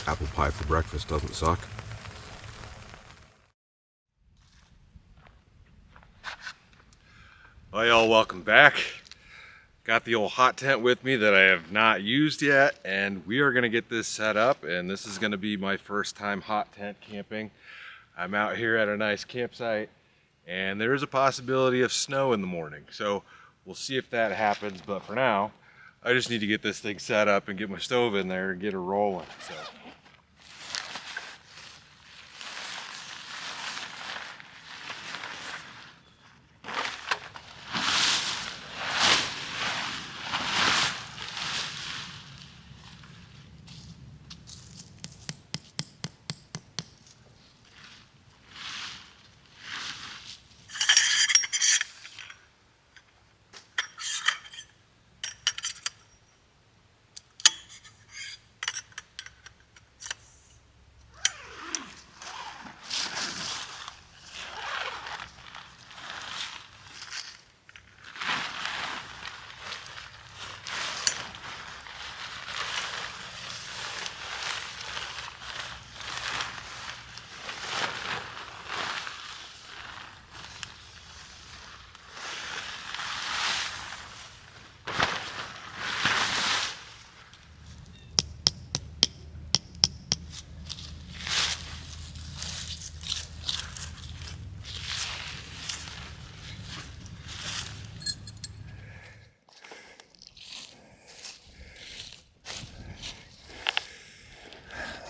Apple pie for breakfast doesn't suck. Hi y'all, welcome back. Got the old hot tent with me that I have not used yet, and we are gonna get this set up, and this is gonna be my first time hot tent camping. I'm out here at a nice campsite, and there is a possibility of snow in the morning, so we'll see if that happens, but for now, I just need to get this thing set up and get my stove in there and get her rolling. So.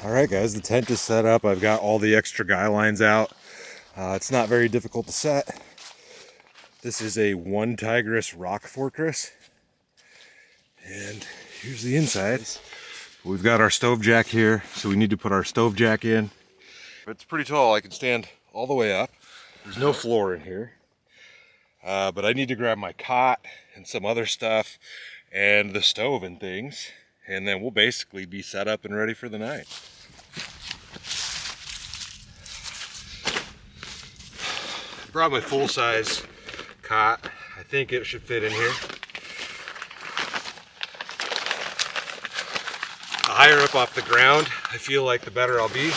Alright guys, the tent is set up. I've got all the extra guy lines out. It's not very difficult to set. This is a one Tigris rock fortress. And here's the inside. We've got our stove jack here, so we need to put our stove jack in. It's pretty tall, I can stand all the way up. There's no floor in here. But I need to grab my cot and some other stuff and the stove and things. And then we'll basically be set up and ready for the night. I brought my full-size cot. I think it should fit in here. The higher up off the ground, I feel like the better I'll be.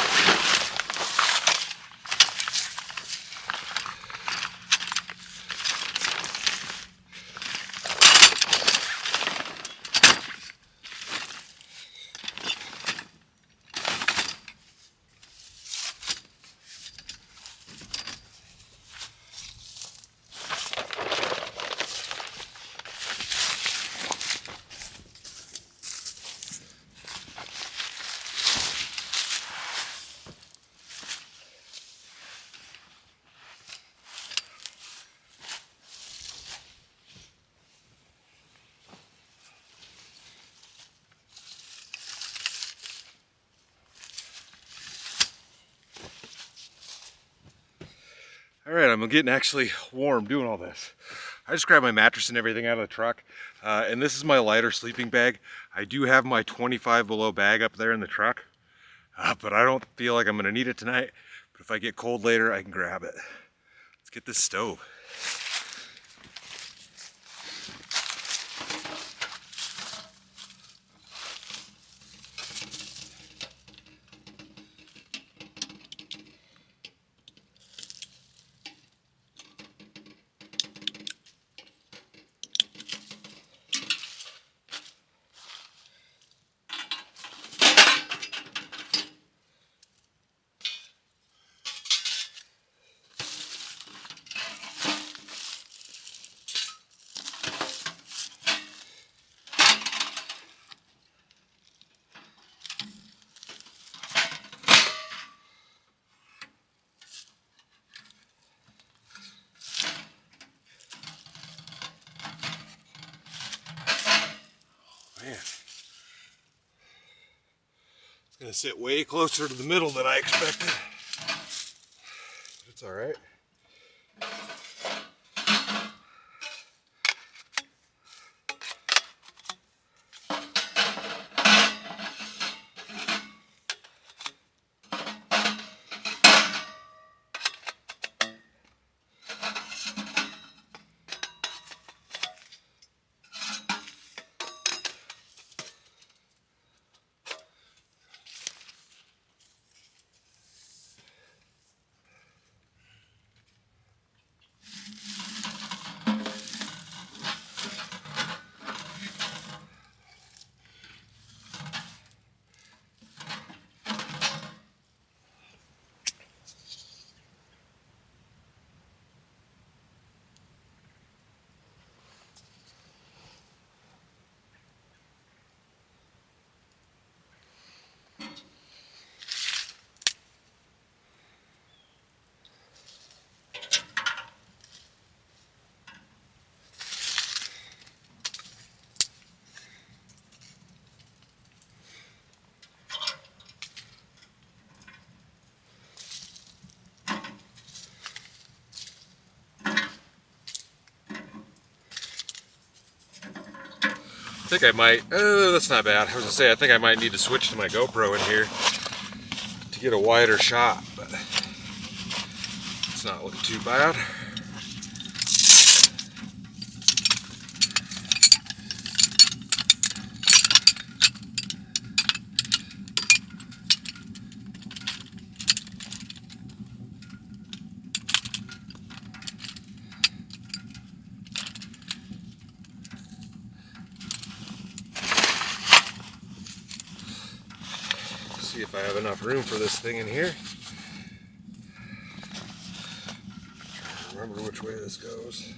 All right, I'm getting actually warm doing all this. I just grabbed my mattress and everything out of the truck, and this is my lighter sleeping bag. I do have my 25 below bag up there in the truck, but I don't feel like I'm gonna need it tonight. But if I get cold later, I can grab it. Let's get this stove. Man, it's gonna sit way closer to the middle than I expected. But it's all right. think I might, that's not bad. I was gonna say, I think I might need to switch to my GoPro in here to get a wider shot, but it's not looking too bad. See if I have enough room for this thing in here. Remember which way this goes.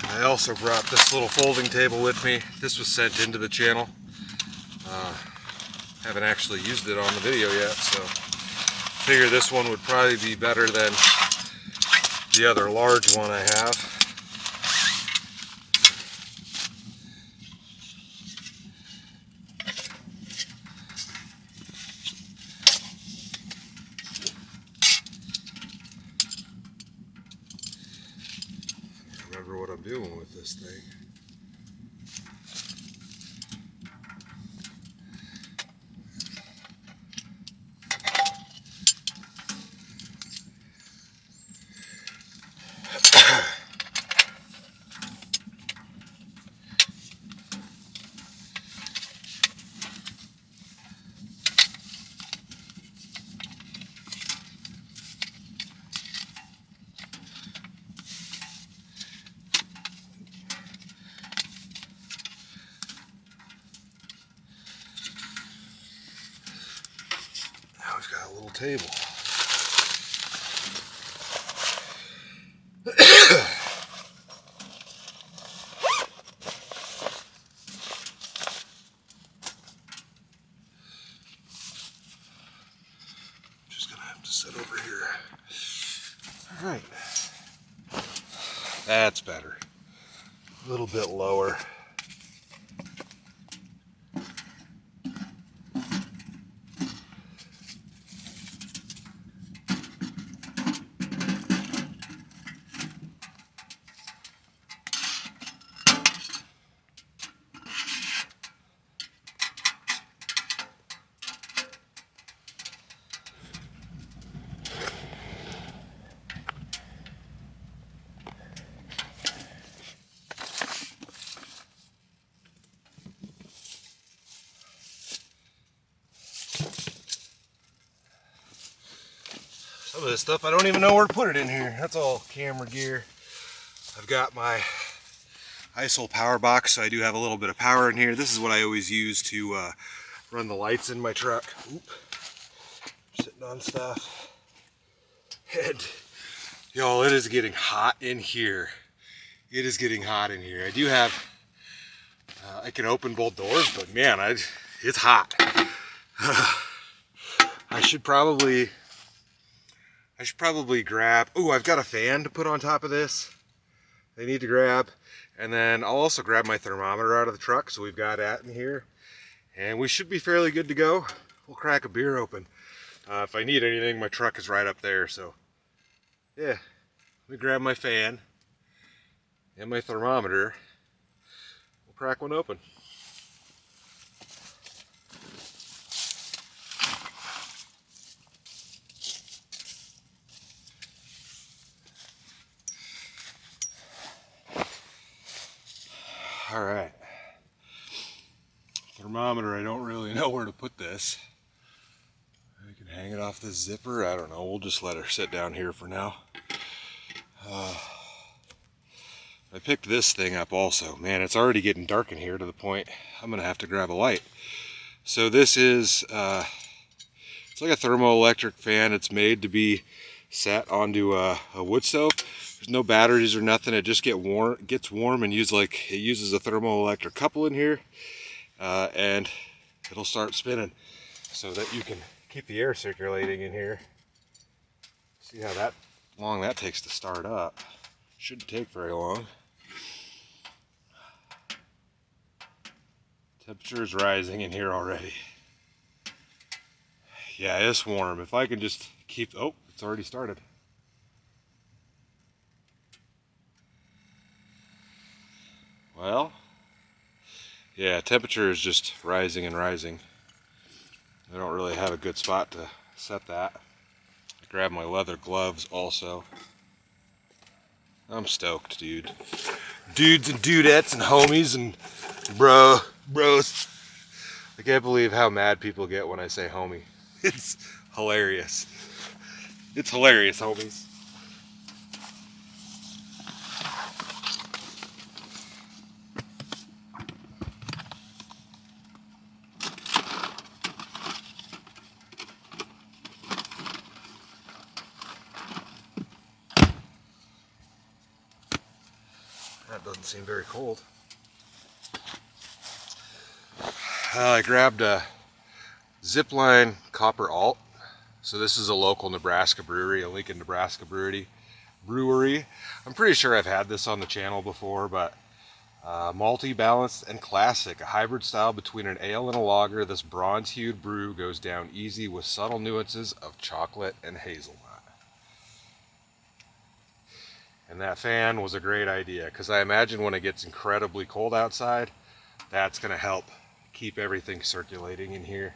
I also brought this little folding table with me. This was sent into the channel. Haven't actually used it on the video yet, so figure this one would probably be better than the other large one I have. Remember what I'm doing with this thing. We've got a little table. Just gonna have to sit over here. All right. That's better. A little bit lower. Some of this stuff I don't even know where to put it in here. That's all camera gear. I've got my ISOL power box, so I do have a little bit of power in here. This is what I always use to run the lights in my truck. Oop. Sitting on stuff. And y'all, it is getting hot in here. It is getting hot in here. I do have, I can open both doors, but man, it's hot. I should probably grab, oh, I've got a fan to put on top of this. I need to grab, and then I'll also grab my thermometer out of the truck, so we've got that in here. And we should be fairly good to go. We'll crack a beer open. If I need anything, my truck is right up there, so yeah. Let me grab my fan and my thermometer. We'll crack one open. All right, thermometer, I don't really know where to put this. I can hang it off this zipper, I don't know, we'll just let her sit down here for now. I picked this thing up also. Man, it's already getting dark in here to the point I'm gonna have to grab a light. So this is, it's like a thermoelectric fan. It's made to be set onto a wood stove. There's no batteries or nothing. It just gets warm and it uses a thermoelectric couple in here, and it'll start spinning so that you can keep the air circulating in here. See how long that takes to start up. Shouldn't take very long. Temperature is rising in here already. Yeah, it's warm. If I can just keep, oh, it's already started. Well, yeah, temperature is just rising and rising. I don't really have a good spot to set that. I grabbed my leather gloves also. I'm stoked, dude. Dudes and dudettes and homies and bros. I can't believe how mad people get when I say homie. It's hilarious. It's hilarious, homies. That doesn't seem very cold. I grabbed a Zipline Copper Alt. So this is a local Nebraska brewery, a Lincoln, Nebraska brewery. I'm pretty sure I've had this on the channel before, but malty, balanced, and classic. A hybrid style between an ale and a lager, this bronze-hued brew goes down easy with subtle nuances of chocolate and hazelnut. And that fan was a great idea, because I imagine when it gets incredibly cold outside, that's going to help keep everything circulating in here.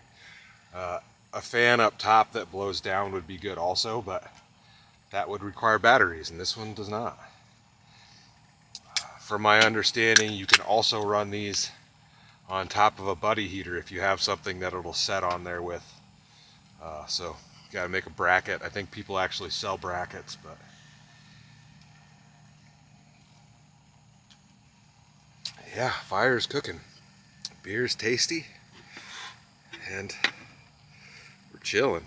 A fan up top that blows down would be good also, but that would require batteries, and this one does not. From my understanding, you can also run these on top of a buddy heater if you have something that it'll set on there with. So you gotta make a bracket. I think people actually sell brackets, but yeah, fire's cooking. Beer's tasty, and we're chilling.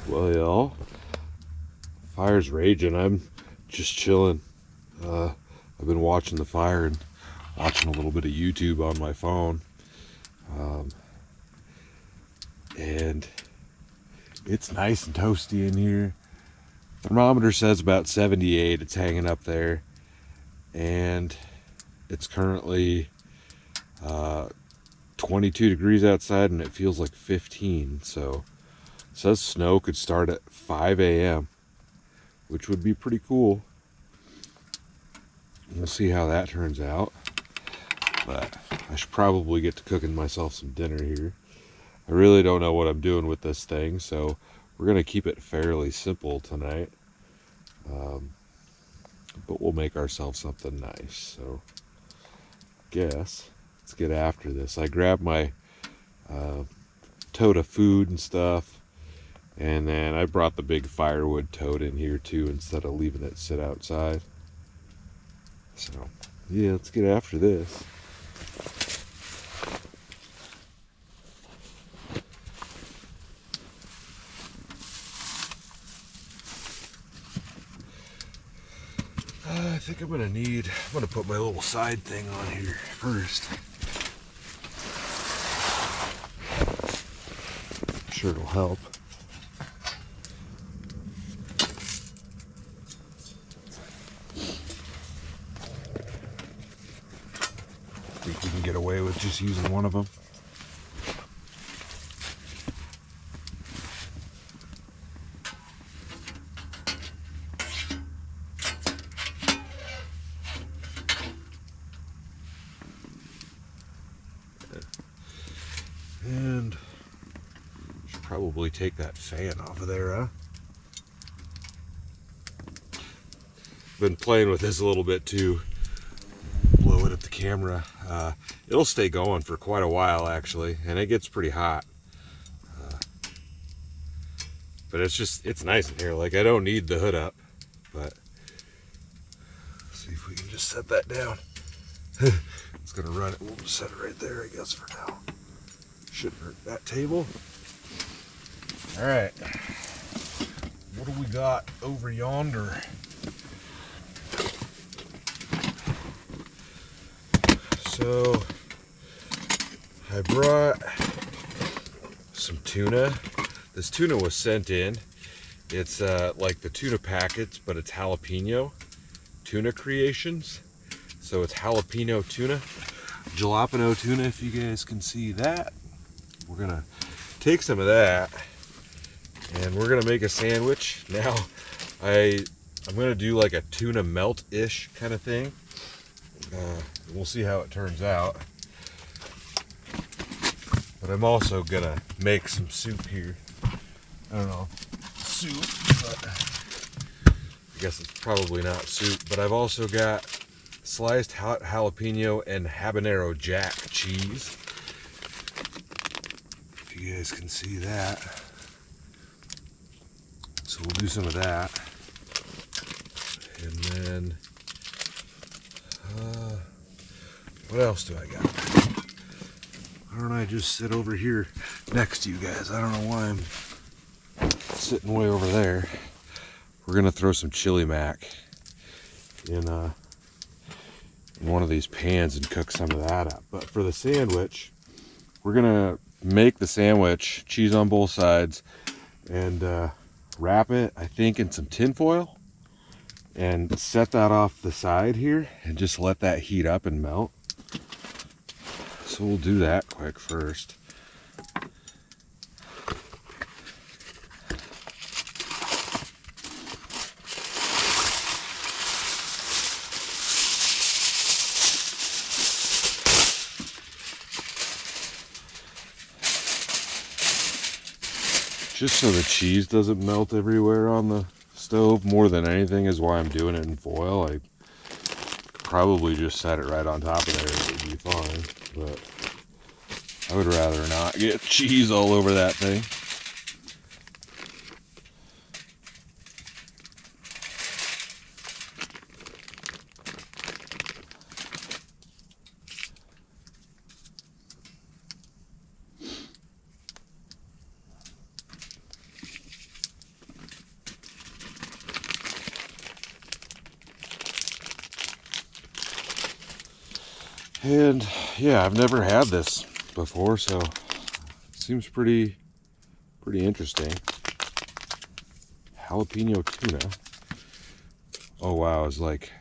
Well, y'all, fire's raging. I'm just chilling. I've been watching the fire and watching a little bit of YouTube on my phone. And it's nice and toasty in here. Thermometer says about 78. It's hanging up there. And it's currently 22 degrees outside, and it feels like 15. So it says snow could start at 5 a.m., which would be pretty cool. We'll see how that turns out. But I should probably get to cooking myself some dinner here. I really don't know what I'm doing with this thing, so we're going to keep it fairly simple tonight. But we'll make ourselves something nice. So guess let's get after this. I grabbed my tote of food and stuff, and then I brought the big firewood tote in here too instead of leaving it sit outside. So yeah, let's get after this. I think I'm gonna put my little side thing on here first. I'm sure it'll help. Think we can get away with just using one of them. And should probably take that fan off of there, huh? Been playing with this a little bit too. Blow it at the camera. It'll stay going for quite a while actually, and it gets pretty hot. But it's nice in here. Like, I don't need the hood up, but let's see if we can just set that down. It's gonna run it. We'll just set it right there, I guess, for now. Shouldn't hurt that table. All right, what do we got over yonder? So I brought some tuna. This tuna was sent in. It's like the tuna packets, but it's jalapeno tuna creations. So it's jalapeno tuna, jalapeno tuna, if you guys can see that. We're gonna take some of that and we're gonna make a sandwich. Now I'm gonna do like a tuna melt-ish kind of thing. We'll see how it turns out. But I'm also gonna make some soup here. I don't know, soup, but I guess it's probably not soup. But I've also got sliced jalapeno and habanero jack cheese. If you guys can see that. So we'll do some of that. And then, what else do I got? Why don't I just sit over here next to you guys? I don't know why I'm sitting way over there. We're gonna throw some chili mac in one of these pans and cook some of that up. But for the sandwich, we're gonna make the sandwich, cheese on both sides, and wrap it, I think, in some tin foil and set that off the side here and just let that heat up and melt. So we'll do that quick first. Just so the cheese doesn't melt everywhere on the stove more than anything is why I'm doing it in foil. I could probably just set it right on top of there, it would be fine, but I would rather not get cheese all over that thing. And yeah, I've never had this before, so it seems pretty interesting. Jalapeno tuna. Oh wow, it's like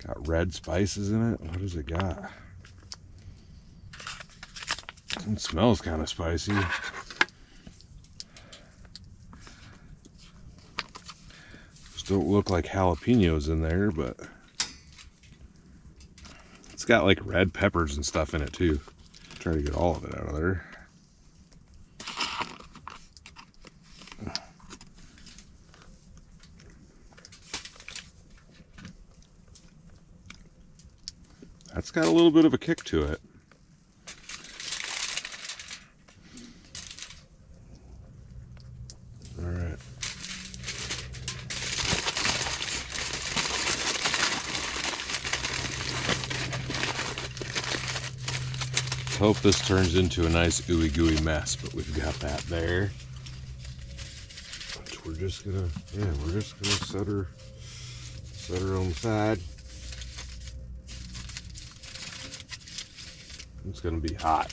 got red spices in it. What does it got? It smells kind of spicy. Just don't look like jalapenos in there, but it's got like red peppers and stuff in it too. Try to get all of it out of there. That's got a little bit of a kick to it. All right. Hope this turns into a nice ooey gooey mess, but we've got that there. Which we're just gonna, set her on the side. It's gonna be hot.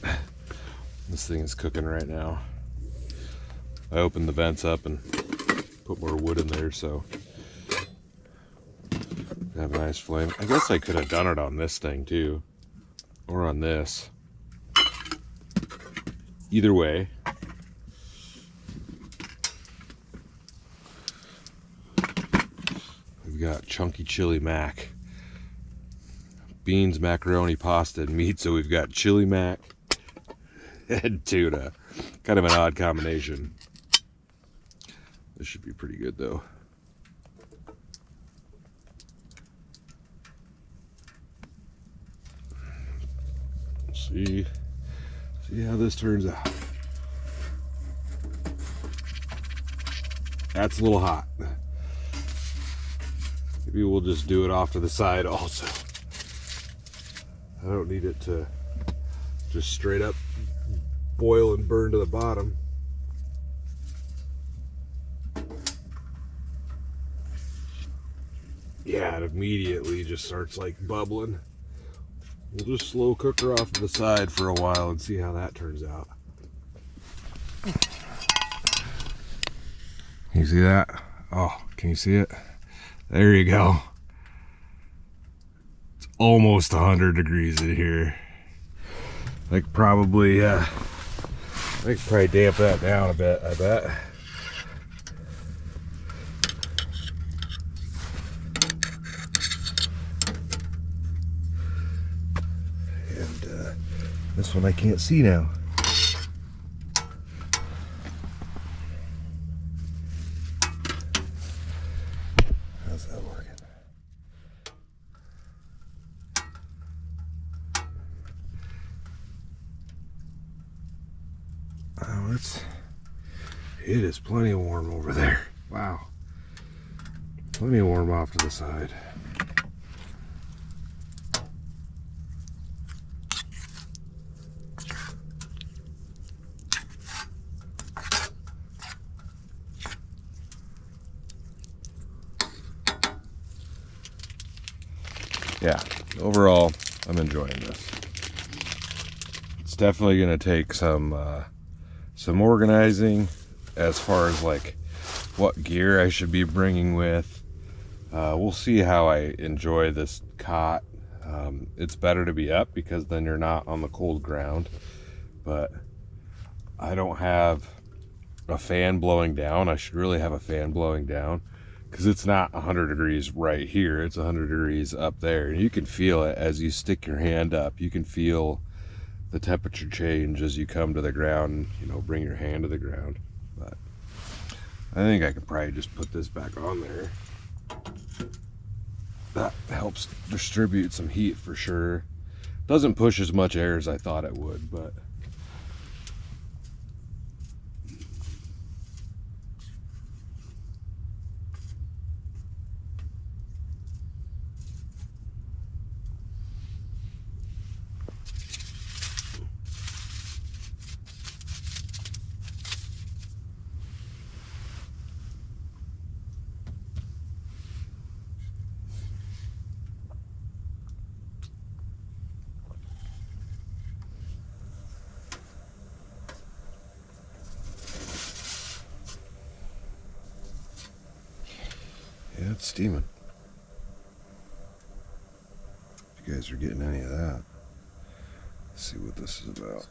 This thing is cooking right now. I opened the vents up and put more wood in there, so have a nice flame. I guess I could have done it on this thing too, or on this. Either way, we've got chunky chili mac, beans, macaroni, pasta, and meat. So we've got chili mac and tuna. Kind of an odd combination. This should be pretty good though. See how this turns out. That's a little hot. Maybe we'll just do it off to the side also. I don't need it to just straight up boil and burn to the bottom. Yeah, it immediately just starts like bubbling. We'll just slow cook her off to the side for a while and see how that turns out. Can you see that? Oh, can you see it? There you go. It's almost 100 degrees in here. I could probably damp that down a bit, I bet. And this one I can't see now. How's that working? Oh, it is plenty warm over there. Wow. Plenty warm off to the side. Yeah, overall, I'm enjoying this. It's definitely going to take some organizing as far as like what gear I should be bringing with. We'll see how I enjoy this cot. It's better to be up because then you're not on the cold ground. But I don't have a fan blowing down. I should really have a fan blowing down, because it's not 100 degrees right here, it's 100 degrees up there. And you can feel it as you stick your hand up. You can feel the temperature change as you come to the ground, you know, bring your hand to the ground. But I think I could probably just put this back on there. That helps distribute some heat for sure. Doesn't push as much air as I thought it would, but yeah, it's steaming. If you guys are getting any of that, let's see what this is about.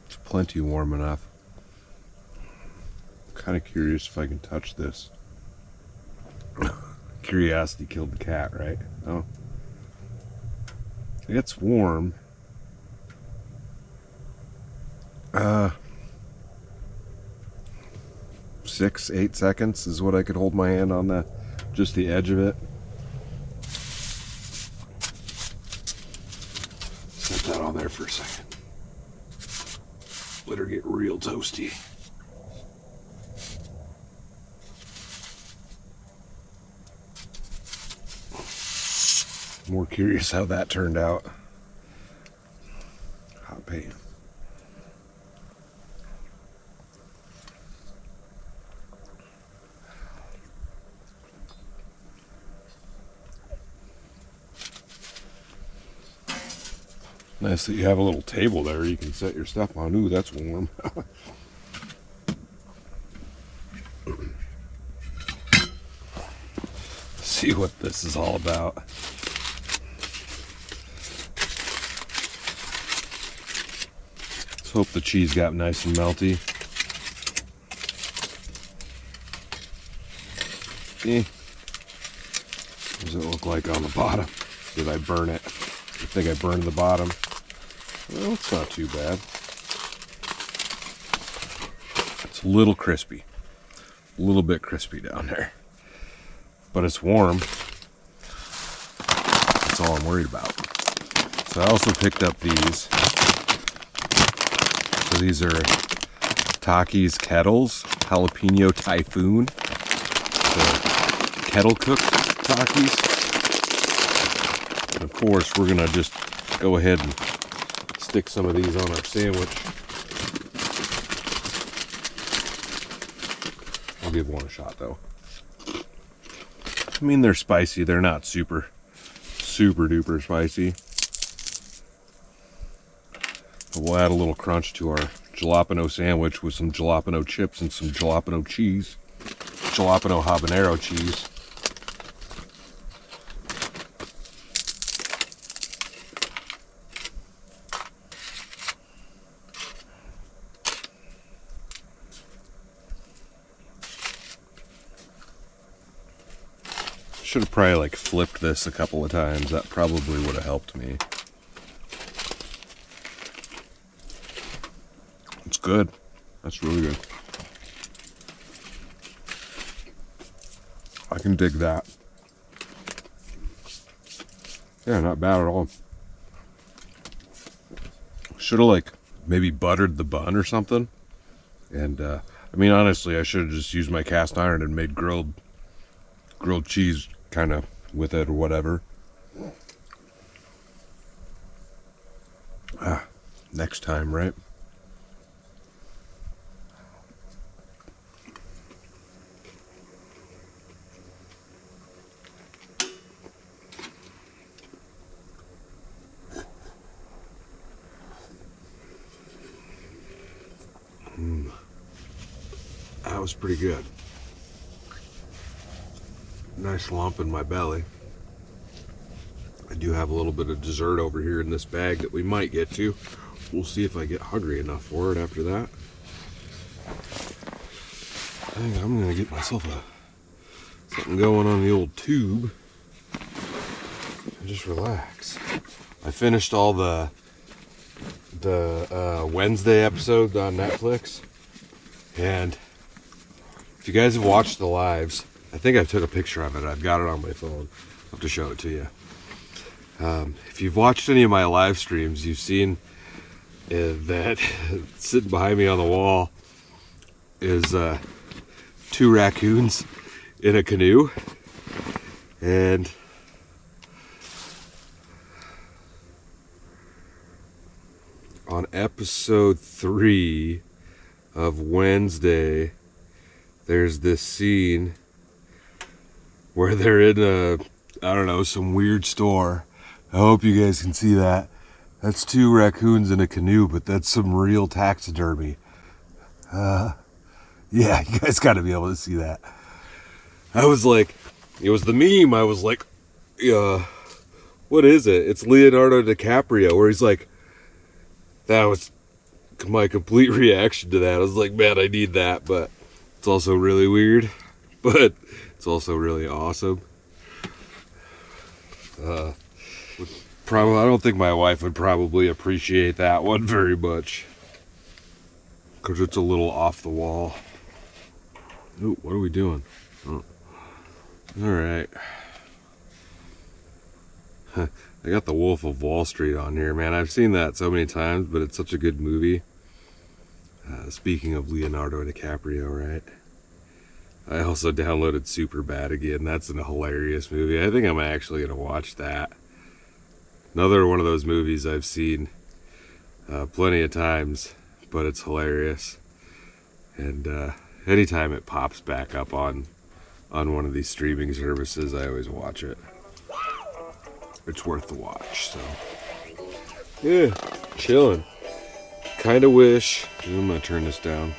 It's plenty warm enough. I'm kind of curious if I can touch this. Curiosity killed the cat, right? Oh. It's warm. 6-8 seconds is what I could hold my hand on just the edge of it. Set that on there for a second. Let her get real toasty. More curious how that turned out. Hot pan. Nice that you have a little table there you can set your stuff on. Ooh, that's warm. See what this is all about. Let's hope the cheese got nice and melty. What does it look like on the bottom? Did I burn it? I think I burned the bottom. Well, it's not too bad. It's a little crispy. A little bit crispy down there. But it's warm. That's all I'm worried about. So I also picked up these. So these are Taki's Kettles, Jalapeno Typhoon. The kettle cooked Takis. And of course, we're gonna just go ahead and stick some of these on our sandwich. I'll give one a shot though. I mean, they're spicy. They're not super duper spicy. But we'll add a little crunch to our jalapeno sandwich with some jalapeno chips and some jalapeno cheese. Jalapeno habanero cheese. Should have probably like flipped this a couple of times. That probably would have helped me. It's good. That's really good. I can dig that. Yeah, not bad at all. Should have like maybe buttered the bun or something. And I mean, honestly, I should have just used my cast iron and made grilled cheese kind of with it or whatever. Next time, right? That was pretty good. Nice lump in my belly. I do have a little bit of dessert over here in this bag that we might get to. We'll see if I get hungry enough for it after that. I think I'm gonna get myself something going on the old tube and just relax. I finished all the Wednesday episode on Netflix, and if you guys have watched the lives, I think I took a picture of it. I've got it on my phone. I'll have to show it to you. If you've watched any of my live streams, you've seen that sitting behind me on the wall is 2 raccoons in a canoe. And on episode 3 of Wednesday, there's this scene where they're in I don't know, some weird store. I hope you guys can see that. That's 2 raccoons in a canoe, but that's some real taxidermy. Yeah, you guys got to be able to see that. I was like, it was the meme. I was like, what is it? It's Leonardo DiCaprio, where he's like, that was my complete reaction to that. I was like, man, I need that, but it's also really weird, but it's also really awesome. I don't think my wife would probably appreciate that one very much, because it's a little off the wall. Ooh, what are we doing? Oh. All right. I got The Wolf of Wall Street on here, man. I've seen that so many times, but it's such a good movie. Speaking of Leonardo DiCaprio, right? I also downloaded Superbad again. That's a hilarious movie. I think I'm actually going to watch that. Another one of those movies I've seen plenty of times, but it's hilarious. And anytime it pops back up on one of these streaming services, I always watch it. It's worth the watch, so. Yeah, chilling. Kind of wish. I'm going to turn this down.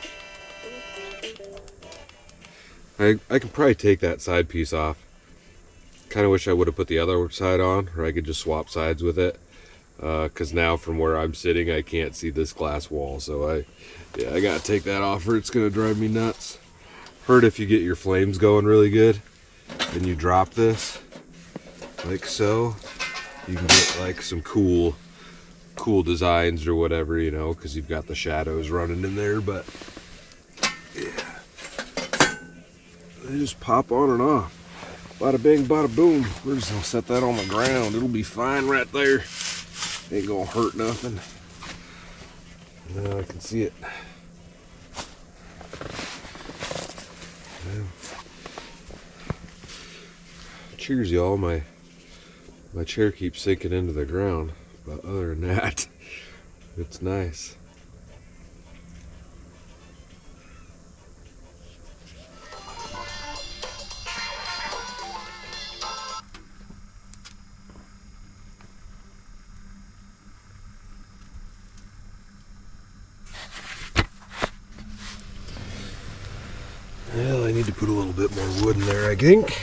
I can probably take that side piece off. Kind of wish I would have put the other side on, or I could just swap sides with it. because now from where I'm sitting I can't see this glass wall, so I gotta take that off or it's gonna drive me nuts. Heard if you get your flames going really good and you drop this like so, you can get like some cool designs or whatever, you know, because you've got the shadows running in there. But yeah, they just pop on and off. Bada bing, bada boom. We're just gonna set that on the ground. It'll be fine right there. Ain't gonna hurt nothing. Now I can see it. Yeah. Cheers, y'all. My chair keeps sinking into the ground, but other than that, it's nice. Well, I need to put a little bit more wood in there, I think.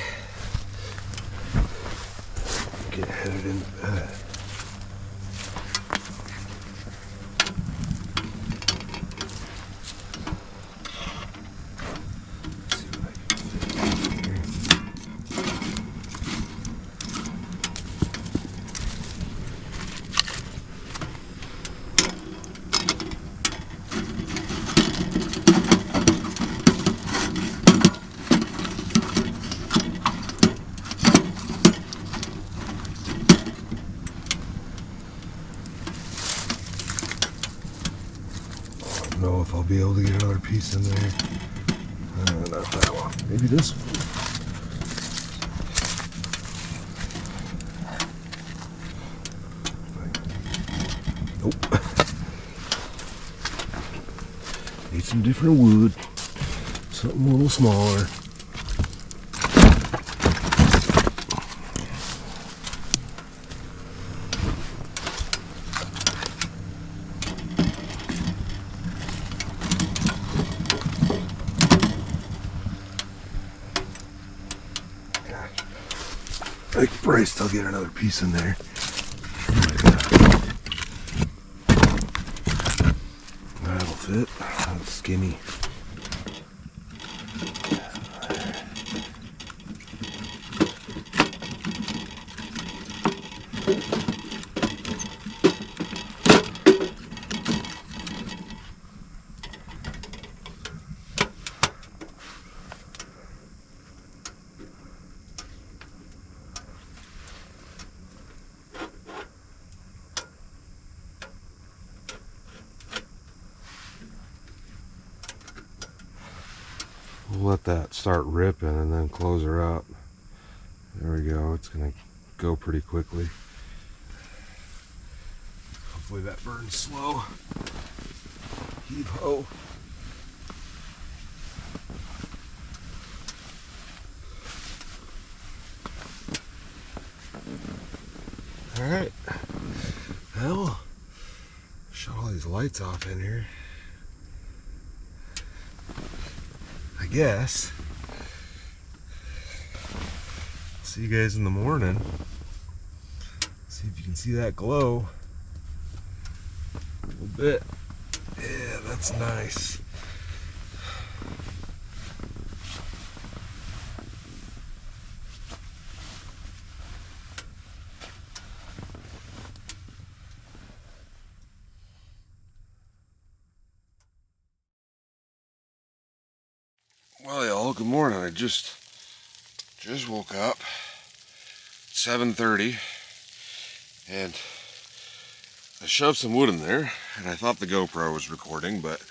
Get headed in. I don't know if I'll be able to get another piece in there. Not that one. Maybe this one. Nope. Need some different wood. Something a little smaller. I could probably still get another piece in there. That'll fit. That's skinny. We'll let that start ripping and then close her up. There we go. It's gonna go pretty quickly. Hopefully that burns slow. Heave ho. All right. Well, shut all these lights off in here. I guess. See you guys in the morning. See if you can see that glow. A little bit. Yeah, that's nice. Well, y'all, good morning. I just woke up. 7:30, and I shoved some wood in there, and I thought the GoPro was recording, but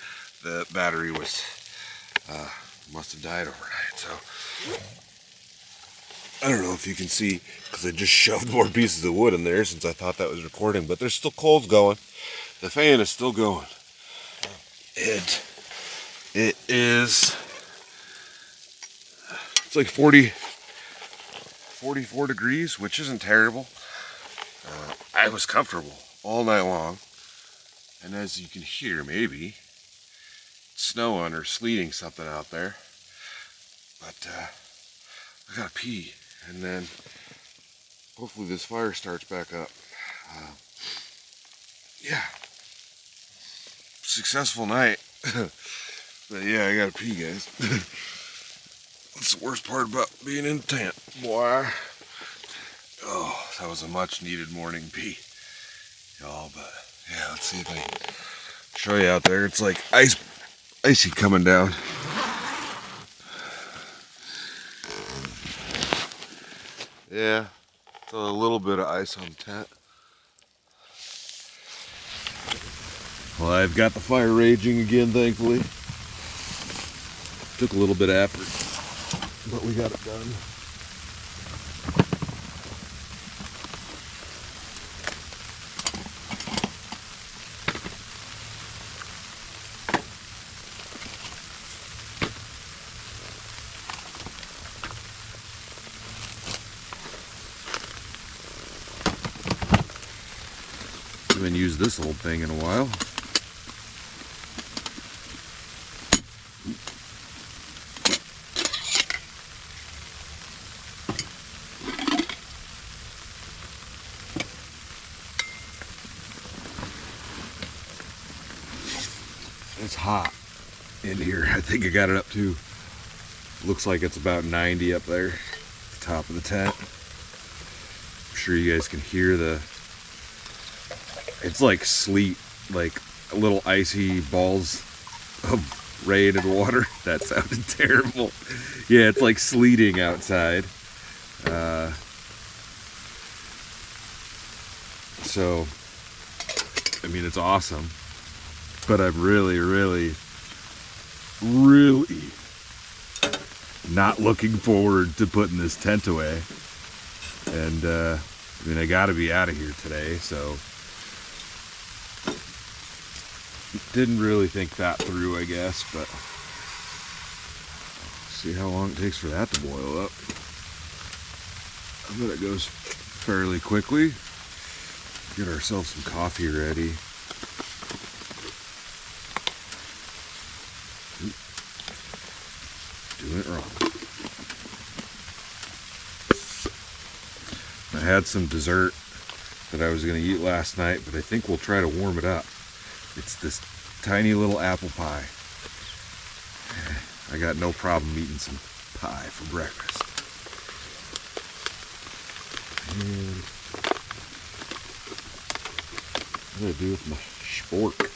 the battery was must have died overnight. So I don't know if you can see, because I just shoved more pieces of wood in there since I thought that was recording, but there's still coals going. The fan is still going. It is. It's like 44 degrees, which isn't terrible. I was comfortable all night long, and as you can hear, maybe it's snowing or sleeting something out there. But I gotta pee, and then hopefully this fire starts back up. yeah, successful night. But yeah, I gotta pee, guys. That's the worst part about being in the tent, boy. Oh, that was a much needed morning pee, y'all. But yeah, let's see if I can show you out there. It's like icy coming down. Yeah, it's a little bit of ice on the tent. Well, I've got the fire raging again, thankfully. Took a little bit of effort, but we got it done. I haven't used this old thing in a while. It's hot in here. I think I got it up to, looks like it's about 90 up there at the top of the tent. I'm sure you guys can hear it's like sleet, like little icy balls of rain and water. That sounded terrible. Yeah, it's like sleeting outside. So, I mean, it's awesome. But I'm really not looking forward to putting this tent away. And, I mean, I gotta be out of here today, so didn't really think that through, I guess, but see how long it takes for that to boil up. I bet it goes fairly quickly. Get ourselves some coffee ready. Doing it wrong. I had some dessert that I was going to eat last night, but I think we'll try to warm it up. It's this tiny little apple pie. I got no problem eating some pie for breakfast. And what do I do with my spork?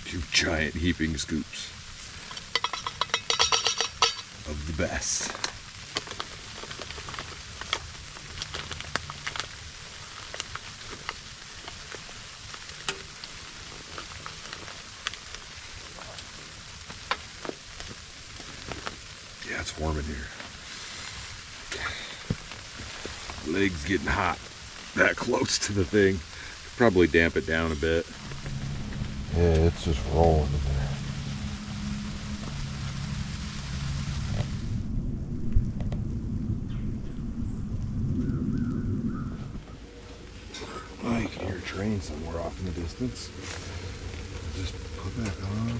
Two giant heaping scoops of the best. Yeah, it's warm in here. Legs getting hot that close to the thing. Probably damp it down a bit. Yeah, it's just rolling in there. Oh, you can hear a train somewhere off in the distance. Just put back on.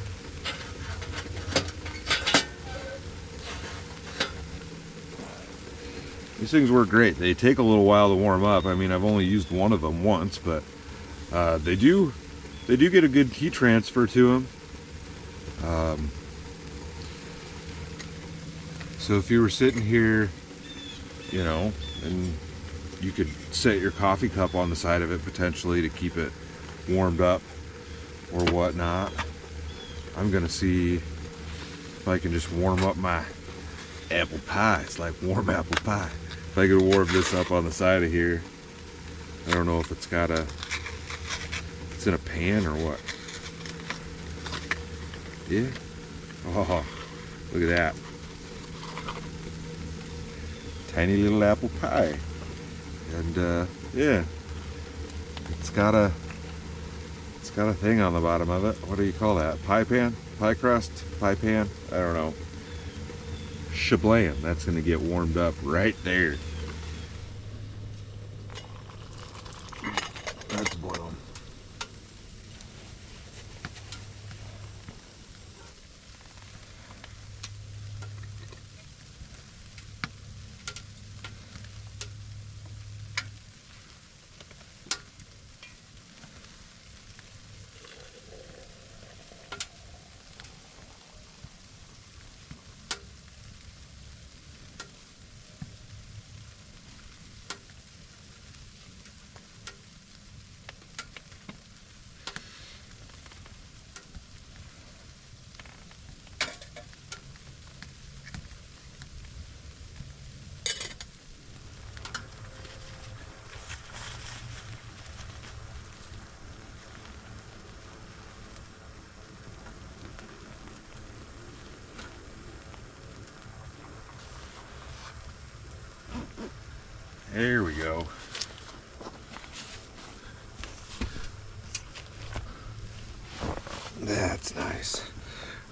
These things work great. They take a little while to warm up. I mean, I've only used one of them once, but they do get a good heat transfer to them. So if you were sitting here, you know, and you could set your coffee cup on the side of it potentially to keep it warmed up or whatnot. I'm gonna see if I can just warm up my apple pie. It's like warm apple pie. If I could warm this up on the side of here. I don't know if it's in a pan or what. Yeah. Oh, look at that. Tiny little apple pie. And yeah. It's got a thing on the bottom of it. What do you call that? Pie pan? Pie crust? Pie pan? I don't know. Shablam, that's gonna get warmed up right there. That's boiling. There we go. That's nice.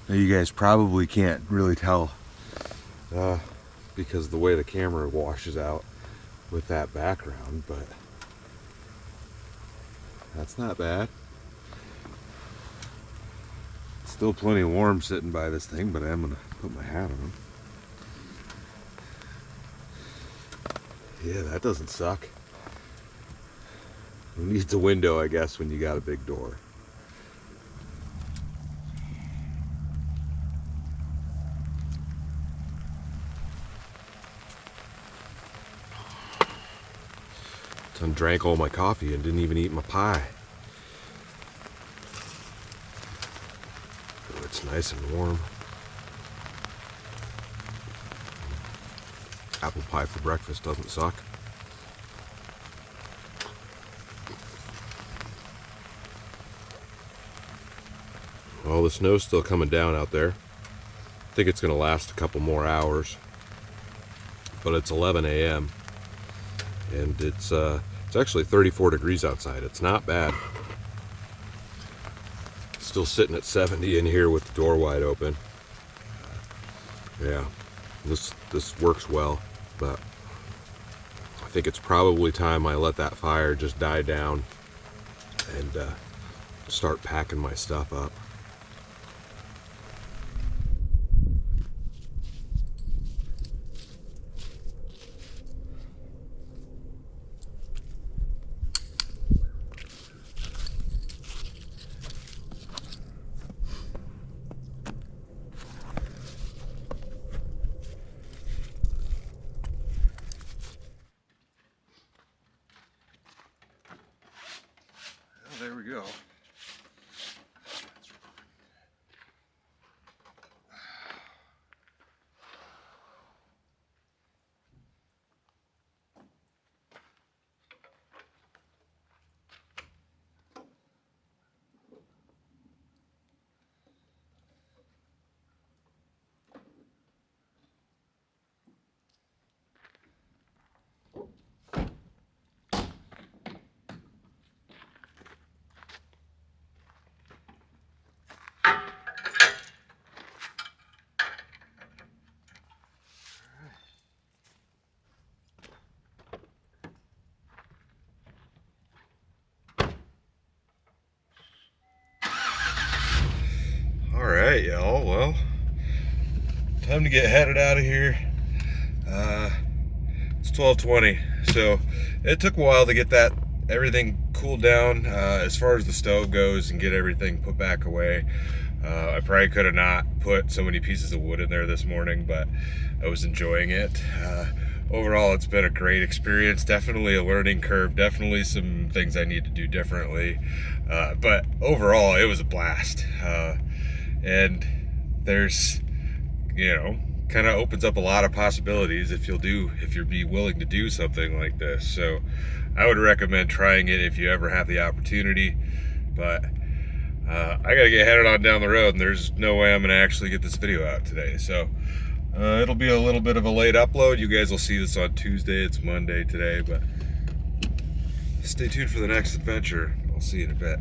Now you guys probably can't really tell because of the way the camera washes out with that background, but that's not bad. Still plenty warm sitting by this thing, but I'm gonna put my hat on. Yeah, that doesn't suck. Who needs a window, I guess, when you got a big door? I drank all my coffee and didn't even eat my pie. Oh, it's nice and warm. Apple pie for breakfast doesn't suck. Well, the snow's still coming down out there. I think it's going to last a couple more hours. But it's 11 a.m. and it's actually 34 degrees outside. It's not bad. Still sitting at 70 in here with the door wide open. Yeah, this works well, but I think it's probably time I let that fire just die down and start packing my stuff up. There we go. Alright, y'all, well, time to get headed out of here. It's 12:20, so it took a while to get everything cooled down as far as the stove goes and get everything put back away. I probably could have not put so many pieces of wood in there this morning, but I was enjoying it. Overall, it's been a great experience. Definitely a learning curve. Definitely some things I need to do differently. But overall, it was a blast. And there's, kind of opens up a lot of possibilities if you'll be willing to do something like this. So I would recommend trying it if you ever have the opportunity. But I gotta get headed on down the road, and there's no way I'm gonna actually get this video out today. So it'll be a little bit of a late upload. You guys will see this on Tuesday. It's Monday today, but stay tuned for the next adventure. I'll see you in a bit.